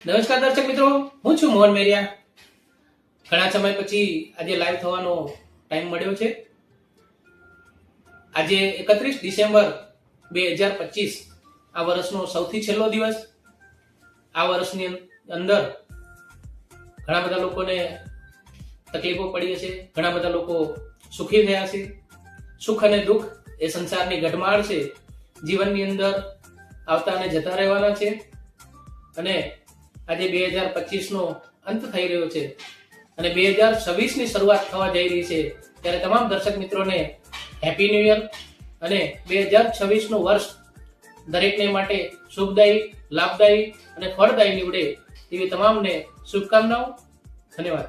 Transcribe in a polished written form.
નમસ્કાર દર્શક મિત્રો, હું છું મોહન મેરિયા. ઘણા સમય પછી આજે લાઈવ થવાનો ટાઈમ મળ્યો છે. આજે 31 ડિસેમ્બર 2025 આ વર્ષનો સૌથી છેલ્લો દિવસ. આ વર્ષની અંદર ઘણા બધા લોકોને તકલીફો પડી હશે, ઘણા બધા લોકો સુખી થયા છે. સુખ અને દુઃખ એ સંસારની ઘટમાળ છે. જીવનની અંદર આવતા અને જતા રહેવાના છે. અને આજે 2025 નો અંત થઈ રહ્યો છે અને 2026 ની શરૂઆત થવા જઈ રહી છે. ત્યારે તમામ દર્શક મિત્રોને હેપી ન્યૂ યર અને 2026 નું વર્ષ દરેકને માટે સુખદાયી, લાભદાયી અને ફળદાયી નીવડે એવી તમામને શુભકામનાઓ. ધન્યવાદ.